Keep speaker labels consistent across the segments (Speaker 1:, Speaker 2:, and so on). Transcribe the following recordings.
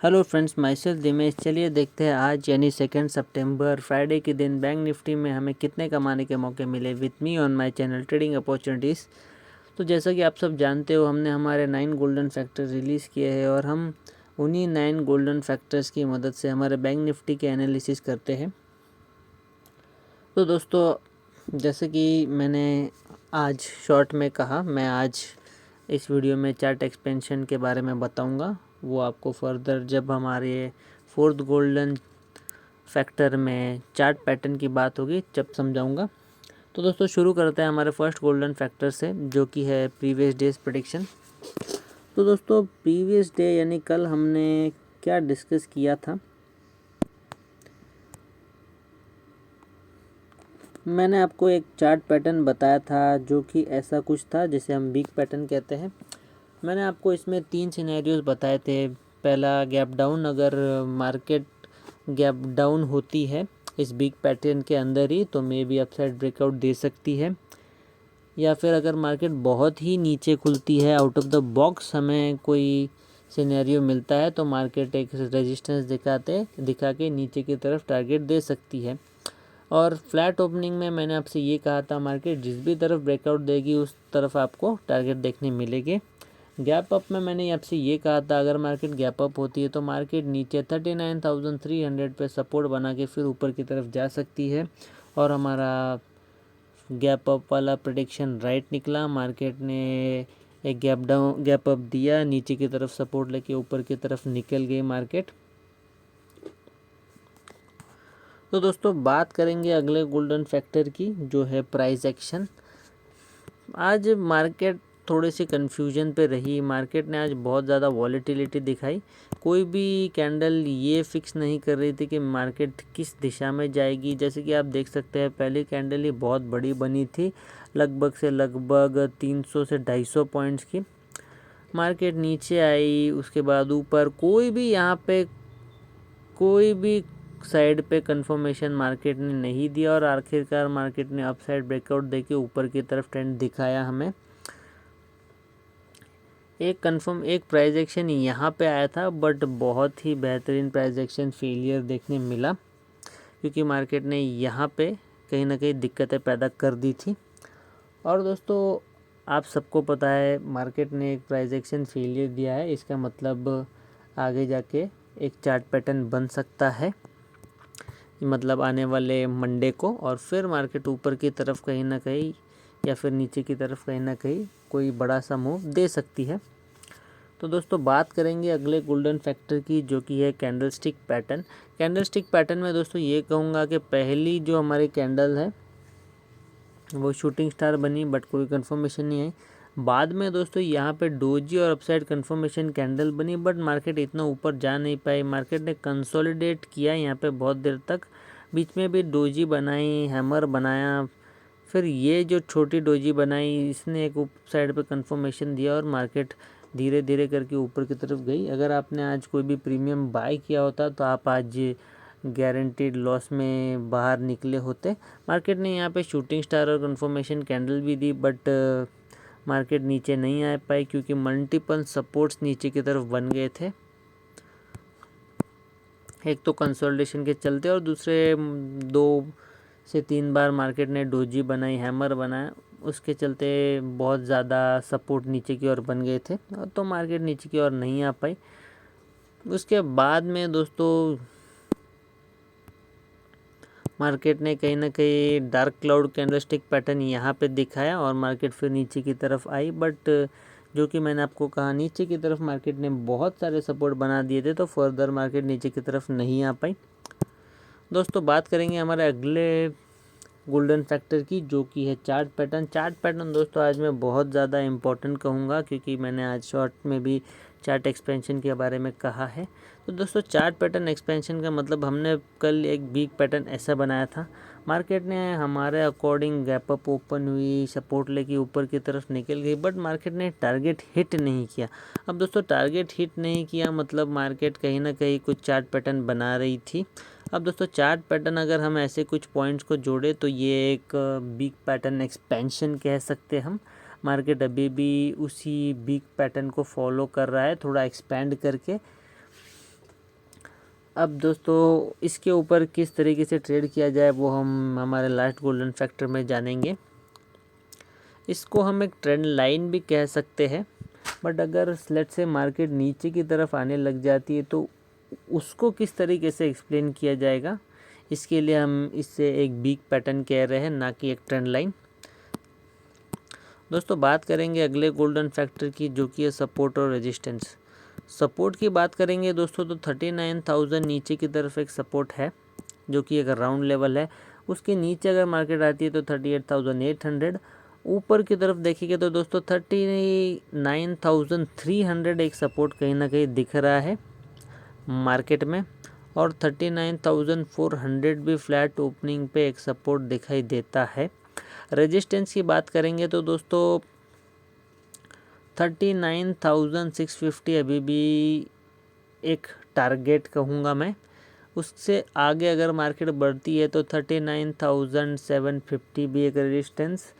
Speaker 1: Hello friends, myself Dimesh. चलिए देखते हैं आज यानी 2 सितंबर फ्राइडे के दिन बैंक निफ्टी में हमें कितने कमाने के मौके मिले with me on my channel trading opportunities. तो जैसा कि आप सब जानते हो, हमने हमारे 9 गोल्डन फैक्टर रिलीज़ किए हैं और हम उन्हीं 9 गोल्डन फैक्टर्स की मदद से हमारे बैंक निफ्टी के एनालिसिस करते हैं। तो दोस्तों, जैसे कि मैंने आज शॉर्ट में कहा, मैं आज इस वीडियो में चार्ट एक्सपेंशन के बारे में बताऊंगा। वो आपको फर्दर जब हमारे 4th गोल्डन फैक्टर में चार्ट पैटर्न की बात होगी जब समझाऊंगा। तो दोस्तों, शुरू करते हैं हमारे फर्स्ट गोल्डन फैक्टर से, जो कि है प्रीवियस डेज प्रेडिक्शन। तो दोस्तों, प्रीवियस डे यानी कल हमने क्या डिस्कस किया था, मैंने आपको एक चार्ट पैटर्न बताया था जो कि ऐसा कुछ था जिसे हम बिग पैटर्न कहते हैं। मैंने आपको इसमें 3 सिनेरियोज बताए थे। पहला, गैप डाउन। अगर मार्केट गैप डाउन होती है इस बिग पैटर्न के अंदर ही तो मे बी अपसाइड ब्रेकआउट दे सकती है, या फिर अगर मार्केट बहुत ही नीचे खुलती है, आउट ऑफ द बॉक्स हमें कोई सिनेरियो मिलता है तो मार्केट एक रेजिस्टेंस दिखा के नीचे की तरफ टारगेट दे सकती है। और फ्लैट ओपनिंग में मैंने आपसे ये कहा था, मार्केट जिस भी तरफ ब्रेकआउट देगी उस तरफ आपको टारगेट देखने मिलेंगे। गैप अप में मैंने आपसे ये कहा था, अगर मार्केट गैप अप होती है तो मार्केट नीचे 39,300 पे सपोर्ट बना के फिर ऊपर की तरफ जा सकती है। और हमारा गैप अप वाला प्रेडिक्शन राइट निकला। मार्केट ने एक गैप अप दिया, नीचे की तरफ सपोर्ट लेके ऊपर की तरफ निकल गई मार्केट। तो दोस्तों, बात करेंगे अगले गोल्डन फैक्टर की, जो है प्राइस एक्शन। आज मार्केट थोड़ी सी कन्फ्यूजन पे रही। मार्केट ने आज बहुत ज़्यादा वॉलेटिलिटी दिखाई। कोई भी कैंडल ये फिक्स नहीं कर रही थी कि मार्केट किस दिशा में जाएगी। जैसे कि आप देख सकते हैं, पहली कैंडल ही बहुत बड़ी बनी थी, लगभग 300 से 250 पॉइंट्स की। मार्केट नीचे आई, उसके बाद ऊपर। कोई भी साइड पे कंफर्मेशन मार्केट ने नहीं दिया और आखिरकार मार्केट ने अपसाइड ब्रेकआउट देके ऊपर की तरफ ट्रेंड दिखाया हमें। एक प्राइस एक्शन यहाँ पे आया था, बट बहुत ही बेहतरीन प्राइस एक्शन फेलियर देखने मिला, क्योंकि मार्केट ने यहाँ पे कहीं ना कहीं दिक्कतें पैदा कर दी थी। और दोस्तों, आप सबको पता है, मार्केट ने एक प्राइस एक्शन फेलियर दिया है, इसका मतलब आगे जाके एक चार्ट पैटर्न बन सकता है, मतलब आने वाले मंडे को, और फिर मार्केट ऊपर की तरफ कहीं ना कहीं या फिर नीचे की तरफ कहीं ना कहीं कोई बड़ा सा मूव दे सकती है। तो दोस्तों, बात करेंगे अगले गोल्डन फैक्टर की, जो कि है कैंडलस्टिक पैटर्न। कैंडलस्टिक पैटर्न में दोस्तों ये कहूँगा कि पहली जो हमारी कैंडल है वो शूटिंग स्टार बनी, बट कोई कंफर्मेशन नहीं आई। बाद में दोस्तों यहाँ पे डोजी और अपसाइड कंफर्मेशन कैंडल बनी, बट मार्केट इतना ऊपर जा नहीं पाई। मार्केट ने कंसोलिडेट किया यहाँ पे बहुत देर तक, बीच में भी डोजी बनाई, हैमर बनाया, फिर ये जो छोटी डोजी बनाई, इसने एक ऊपर साइड पे कंफर्मेशन दिया और मार्केट धीरे धीरे करके ऊपर की तरफ गई। अगर आपने आज कोई भी प्रीमियम बाय किया होता तो आप आज गारंटीड लॉस में बाहर निकले होते। मार्केट ने यहाँ पे शूटिंग स्टार और कंफर्मेशन कैंडल भी दी, बट मार्केट नीचे नहीं आ पाई क्योंकि मल्टीपल सपोर्ट्स नीचे की तरफ बन गए थे। एक तो कंसोलिडेशन के चलते, और दूसरे 2 से 3 बार मार्केट ने डोजी बनाई, हैमर बनाया, उसके चलते बहुत ज़्यादा सपोर्ट नीचे की ओर बन गए थे, तो मार्केट नीचे की ओर नहीं आ पाई। उसके बाद में दोस्तों मार्केट ने कहीं ना कहीं डार्क क्लाउड कैंडलस्टिक पैटर्न यहाँ पे दिखाया और मार्केट फिर नीचे की तरफ आई, बट जो कि मैंने आपको कहा, नीचे की तरफ मार्केट ने बहुत सारे सपोर्ट बना दिए थे, तो फर्दर मार्केट नीचे की तरफ नहीं आ पाई। दोस्तों, बात करेंगे हमारे अगले गोल्डन फैक्टर की, जो कि है चार्ट पैटर्न। चार्ट पैटर्न दोस्तों आज मैं बहुत ज़्यादा इम्पोर्टेंट कहूँगा, क्योंकि मैंने आज शॉर्ट में भी चार्ट एक्सपेंशन के बारे में कहा है। तो दोस्तों, चार्ट पैटर्न एक्सपेंशन का मतलब, हमने कल एक बिग पैटर्न ऐसा बनाया था, मार्केट ने हमारे अकॉर्डिंग गैप अप ओपन हुई, सपोर्ट लेके ऊपर की तरफ निकल गई, बट मार्केट ने टारगेट हिट नहीं किया। अब दोस्तों, टारगेट हिट नहीं किया मतलब मार्केट कहीं ना कहीं कुछ चार्ट पैटर्न बना रही थी। अब दोस्तों, चार्ट पैटर्न अगर हम ऐसे कुछ पॉइंट्स को जोड़े तो ये एक बिग पैटर्न एक्सपेंशन कह सकते हैं हम। मार्केट अभी भी उसी बिग पैटर्न को फॉलो कर रहा है, थोड़ा एक्सपेंड करके। अब दोस्तों इसके ऊपर किस तरीके से ट्रेड किया जाए वो हम हमारे लास्ट गोल्डन फैक्टर में जानेंगे। इसको हम एक ट्रेंड लाइन भी कह सकते हैं, बट अगर लेट्स से मार्केट नीचे की तरफ आने लग जाती है तो उसको किस तरीके से एक्सप्लेन किया जाएगा, इसके लिए हम इससे एक बिग पैटर्न कह रहे हैं, ना कि एक ट्रेंड लाइन। दोस्तों बात करेंगे अगले गोल्डन फैक्टर की, जो कि है सपोर्ट और रेजिस्टेंस। सपोर्ट की बात करेंगे दोस्तों तो 39,000 नीचे की तरफ एक सपोर्ट है, जो कि एक राउंड लेवल है। उसके नीचे अगर मार्केट आती है तो 38,800। ऊपर की तरफ देखेंगे तो दोस्तों 39,300 एक सपोर्ट कहीं ना कहीं दिख रहा है मार्केट में, और 39,400 भी फ्लैट ओपनिंग पे एक सपोर्ट दिखाई देता है। रेजिस्टेंस की बात करेंगे तो दोस्तों 39,650 अभी भी एक टारगेट कहूँगा मैं। उससे आगे अगर मार्केट बढ़ती है तो 39,750 भी एक रेजिस्टेंस,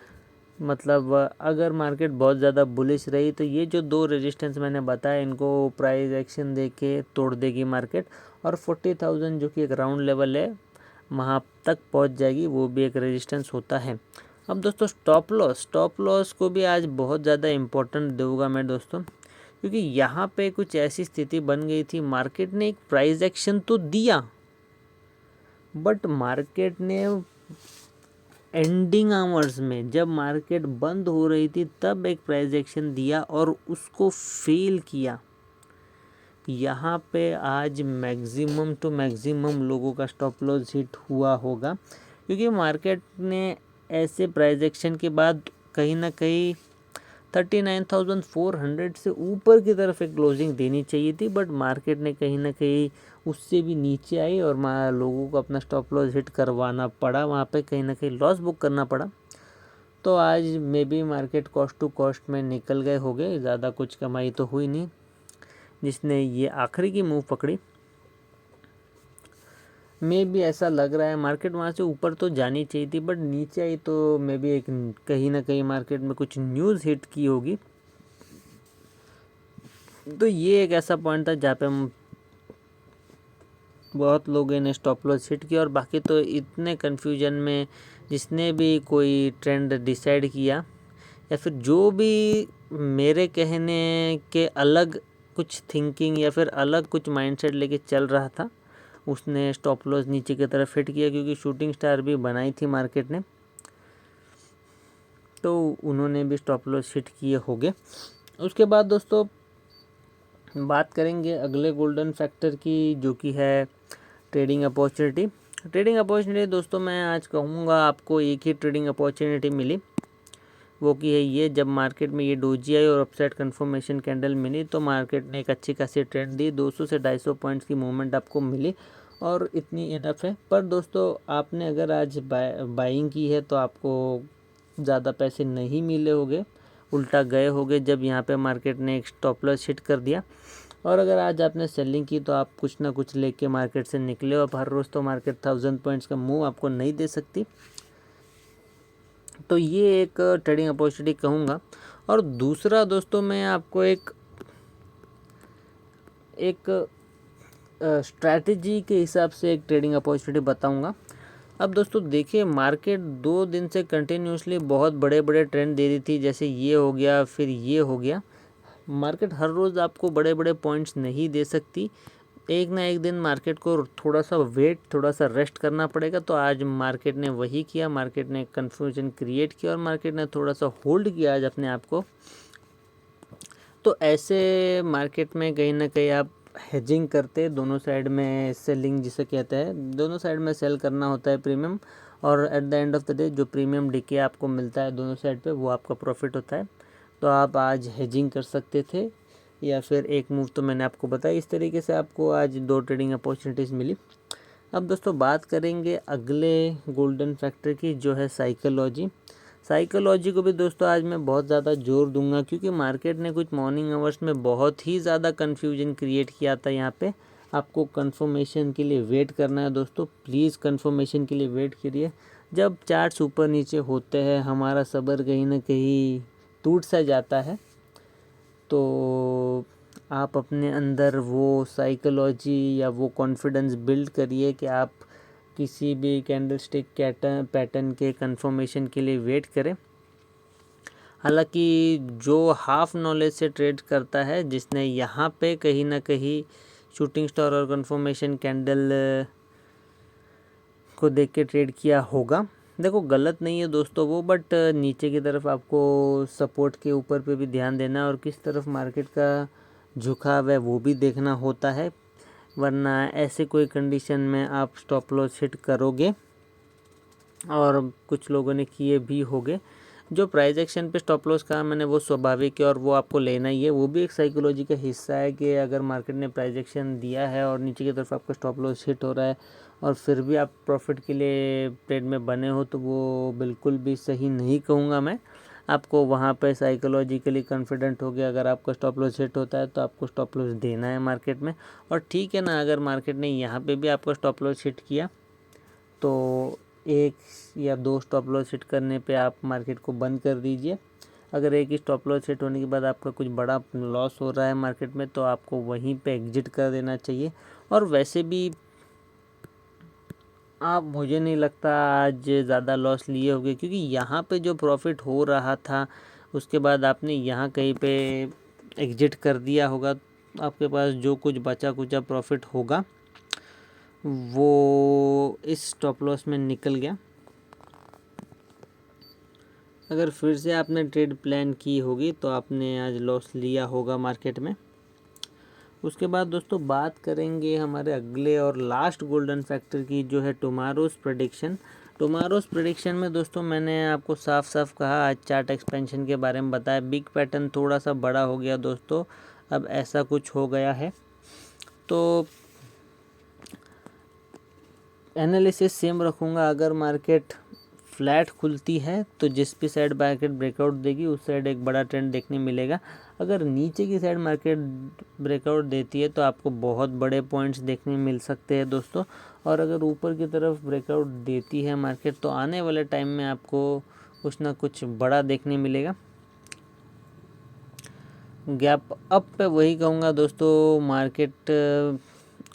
Speaker 1: मतलब अगर मार्केट बहुत ज़्यादा बुलिश रही तो ये जो दो रेजिस्टेंस मैंने बताया इनको प्राइस एक्शन दे के तोड़ देगी मार्केट, और 40,000 जो कि एक राउंड लेवल है वहाँ तक पहुँच जाएगी, वो भी एक रेजिस्टेंस होता है। अब दोस्तों स्टॉप लॉस को भी आज बहुत ज़्यादा इम्पोर्टेंट दूंगा मैं दोस्तों, क्योंकि यहाँ पे कुछ ऐसी स्थिति बन गई थी, मार्केट ने एक प्राइस एक्शन तो दिया बट मार्केट ने एंडिंग आवर्स में जब मार्केट बंद हो रही थी तब एक प्राइस एक्शन दिया और उसको फेल किया। यहाँ पे आज मैक्सिमम टू मैक्सिमम लोगों का स्टॉप लॉस हिट हुआ होगा, क्योंकि मार्केट ने ऐसे प्राइस एक्शन के बाद कहीं ना कहीं 39,400 से ऊपर की तरफ एक क्लोजिंग देनी चाहिए थी, बट मार्केट ने कहीं ना कहीं उससे भी नीचे आई और लोगों को अपना स्टॉप लॉस हिट करवाना पड़ा, वहाँ पे कहीं ना कहीं लॉस बुक करना पड़ा। तो आज maybe market cost to cost में निकल गए होंगे, ज़्यादा कुछ कमाई तो हुई नहीं जिसने ये आखिरी की मूव पकड़ी। मे भी ऐसा लग रहा है मार्केट वहाँ से ऊपर तो जानी चाहिए थी बट नीचे आई, तो मे बी एक कहीं ना कहीं मार्केट में कुछ न्यूज़ हिट की होगी। तो ये एक ऐसा पॉइंट था जहाँ पे हम बहुत लोगों ने स्टॉप लॉस हिट किया, और बाकी तो इतने कन्फ्यूजन में जिसने भी कोई ट्रेंड डिसाइड किया या फिर जो भी मेरे कहने के अलग कुछ थिंकिंग या फिर अलग कुछ माइंडसेट लेके चल रहा था, उसने स्टॉप लॉस नीचे की तरफ हिट किया, क्योंकि शूटिंग स्टार भी बनाई थी मार्केट ने, तो उन्होंने भी स्टॉप लॉस हिट किए होंगे। उसके बाद दोस्तों बात करेंगे अगले गोल्डन फैक्टर की, जो कि है ट्रेडिंग अपॉर्चुनिटी। ट्रेडिंग अपॉर्चुनिटी दोस्तों मैं आज कहूँगा आपको एक ही ट्रेडिंग अपॉर्चुनिटी मिली, वो की है ये, जब मार्केट में ये डोजी आई और अपसाइड कंफर्मेशन कैंडल मिली तो मार्केट ने एक अच्छी खासी ट्रेंड दी, 200 से 250 पॉइंट्स की मूवमेंट आपको मिली और इतनी इनफ है। पर दोस्तों आपने अगर आज बाइंग की है तो आपको ज़्यादा पैसे नहीं मिले होंगे, उल्टा गए होंगे जब यहाँ पे मार्केट ने एक स्टॉप लॉस हिट कर दिया। और अगर आज आपने सेलिंग की तो आप कुछ ना कुछ लेके मार्केट से निकले, और हर रोज़ तो मार्केट 1000 पॉइंट्स का मूव आपको नहीं दे सकती। तो ये एक ट्रेडिंग अपॉर्चुनिटी कहूँगा। और दूसरा दोस्तों मैं आपको एक स्ट्रैटेजी के हिसाब से एक ट्रेडिंग अपॉर्चुनिटी बताऊँगा। अब दोस्तों देखिए मार्केट 2 दिन से कंटिन्यूसली बहुत बड़े बड़े ट्रेंड दे रही थी, जैसे ये हो गया फिर ये हो गया। मार्केट हर रोज़ आपको बड़े बड़े पॉइंट्स नहीं दे सकती, एक ना एक दिन मार्केट को थोड़ा सा वेट थोड़ा सा रेस्ट करना पड़ेगा। तो आज मार्केट ने वही किया, मार्केट ने कन्फ्यूजन क्रिएट किया और मार्केट ने थोड़ा सा होल्ड किया आज अपने आप को। तो ऐसे मार्केट में कहीं ना कहीं आप हेजिंग करते, दोनों साइड में सेलिंग जिसे कहते हैं, दोनों साइड में सेल करना होता है प्रीमियम, और at the end of the day जो प्रीमियम डीके आपको मिलता है दोनों साइड पे वो आपका प्रॉफिट होता है। तो आप आज हेजिंग कर सकते थे, या फिर एक मूव तो मैंने आपको बताया, इस तरीके से आपको आज 2 ट्रेडिंग अपॉर्चुनिटीज़ मिली। अब दोस्तों बात करेंगे अगले गोल्डन फैक्टर की, जो है साइकोलॉजी। साइकोलॉजी को भी दोस्तों आज मैं बहुत ज़्यादा जोर दूंगा, क्योंकि मार्केट ने कुछ मॉर्निंग आवर्स में बहुत ही ज़्यादा कन्फ्यूजन क्रिएट किया था। यहाँ पे आपको कंफर्मेशन के लिए वेट करना है दोस्तों, प्लीज़ कंफर्मेशन के लिए वेट करिए। जब चार्ट्स ऊपर नीचे होते हैं हमारा सब्र कहीं ना कहीं टूट सा जाता है, तो आप अपने अंदर वो साइकोलॉजी या वो कॉन्फिडेंस बिल्ड करिए कि आप किसी भी कैंडलस्टिक पैटर्न के कंफर्मेशन के लिए वेट करें। हालांकि जो हाफ नॉलेज से ट्रेड करता है, जिसने यहाँ पे कहीं ना कहीं शूटिंग स्टार और कंफर्मेशन कैंडल को देख के ट्रेड किया होगा, देखो गलत नहीं है दोस्तों वो, बट नीचे की तरफ आपको सपोर्ट के ऊपर पे भी ध्यान देना है और किस तरफ मार्केट का झुकाव है वो भी देखना होता है, वरना ऐसे कोई कंडीशन में आप स्टॉप लॉस हिट करोगे और कुछ लोगों ने किए भी होंगे। जो प्राइस एक्शन पे स्टॉप लॉस कहा मैंने वो स्वाभाविक है और वो आपको लेना ही है, वो भी एक साइकोलॉजी का हिस्सा है कि अगर मार्केट ने प्राइस एक्शन दिया है और नीचे की तरफ आपका स्टॉप लॉस हिट हो रहा है और फिर भी आप प्रॉफिट के लिए ट्रेड में बने हो, तो वो बिल्कुल भी सही नहीं कहूँगा मैं। आपको वहाँ पे साइकोलॉजिकली कॉन्फिडेंट हो गया, अगर आपका स्टॉप लॉस हिट होता है तो आपको स्टॉप लॉस देना है मार्केट में। और ठीक है ना, अगर मार्केट ने यहाँ पे भी आपका स्टॉप लॉस हिट किया तो 1 या 2 स्टॉप लॉस हिट करने पे आप मार्केट को बंद कर दीजिए। अगर एक ही स्टॉप लॉस हिट होने के बाद आपका कुछ बड़ा लॉस हो रहा है मार्केट में, तो आपको वहीं पे एग्जिट कर देना चाहिए। और वैसे भी आप, मुझे नहीं लगता आज ज़्यादा लॉस लिए होंगे, क्योंकि यहाँ पे जो प्रॉफिट हो रहा था उसके बाद आपने यहाँ कहीं पे एग्जिट कर दिया होगा, आपके पास जो कुछ बचा कुचा प्रॉफिट होगा वो इस स्टॉप लॉस में निकल गया। अगर फिर से आपने ट्रेड प्लान की होगी तो आपने आज लॉस लिया होगा मार्केट में। उसके बाद दोस्तों बात करेंगे हमारे अगले और लास्ट गोल्डन फैक्टर की, जो है टुमारोज प्रेडिक्शन। टुमारोज प्रेडिक्शन में दोस्तों मैंने आपको साफ साफ कहा, आज चार्ट एक्सपेंशन के बारे में बताया। बिग पैटर्न थोड़ा सा बड़ा हो गया दोस्तों, अब ऐसा कुछ हो गया है, तो एनालिसिस सेम रखूँगा। अगर मार्केट फ्लैट खुलती है तो जिस भी साइड मार्केट ब्रेकआउट देगी उस साइड एक बड़ा ट्रेंड देखने मिलेगा। अगर नीचे की साइड मार्केट ब्रेकआउट देती है तो आपको बहुत बड़े पॉइंट्स देखने मिल सकते हैं दोस्तों। और अगर ऊपर की तरफ ब्रेकआउट देती है मार्केट तो आने वाले टाइम में आपको कुछ ना कुछ बड़ा देखने मिलेगा। गैप अप पे वही कहूँगा दोस्तों, मार्केट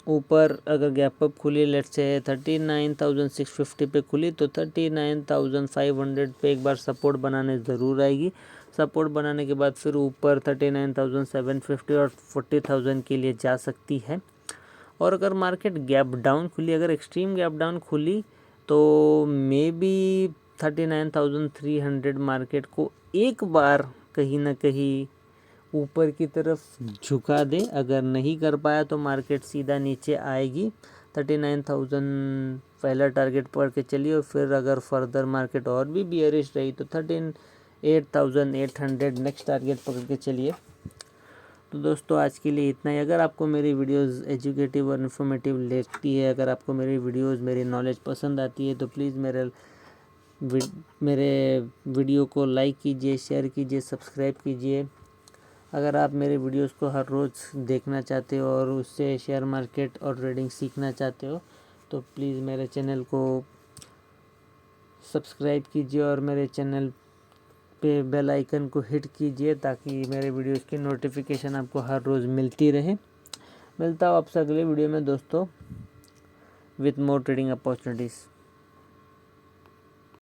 Speaker 1: ऊपर अगर गैप अप खुली, लेट्स से 39,650 पे खुली, तो 39,500 पे एक बार सपोर्ट बनाने ज़रूर आएगी। सपोर्ट बनाने के बाद फिर ऊपर 39,750 और 40,000 के लिए जा सकती है। और अगर मार्केट गैप डाउन खुली, अगर एक्सट्रीम गैप डाउन खुली, तो मे बी 39,300 मार्केट को एक बार कहीं ना कहीं ऊपर की तरफ झुका दे। अगर नहीं कर पाया तो मार्केट सीधा नीचे आएगी। 39,000 पहला टारगेट पकड़ के चलिए, और फिर अगर फर्दर मार्केट और भी बियरिश रही तो 38,800 नेक्स्ट टारगेट पकड़ के चलिए। तो दोस्तों आज के लिए इतना ही। अगर आपको मेरी वीडियोस एजुकेटिव और इन्फॉर्मेटिव लगती है, अगर आपको मेरी वीडियोस, मेरी नॉलेज पसंद आती है, तो प्लीज़ मेरे वीडियो को लाइक कीजिए, शेयर कीजिए, सब्सक्राइब कीजिए। अगर आप मेरे वीडियोस को हर रोज़ देखना चाहते हो और उससे शेयर मार्केट और ट्रेडिंग सीखना चाहते हो, तो प्लीज़ मेरे चैनल को सब्सक्राइब कीजिए और मेरे चैनल पे बेल आइकन को हिट कीजिए, ताकि मेरे वीडियोस की नोटिफिकेशन आपको हर रोज़ मिलती रहे। मिलता हूँ आपसे अगले वीडियो में दोस्तों, विथ मोर ट्रेडिंग अपॉर्चुनिटीज़।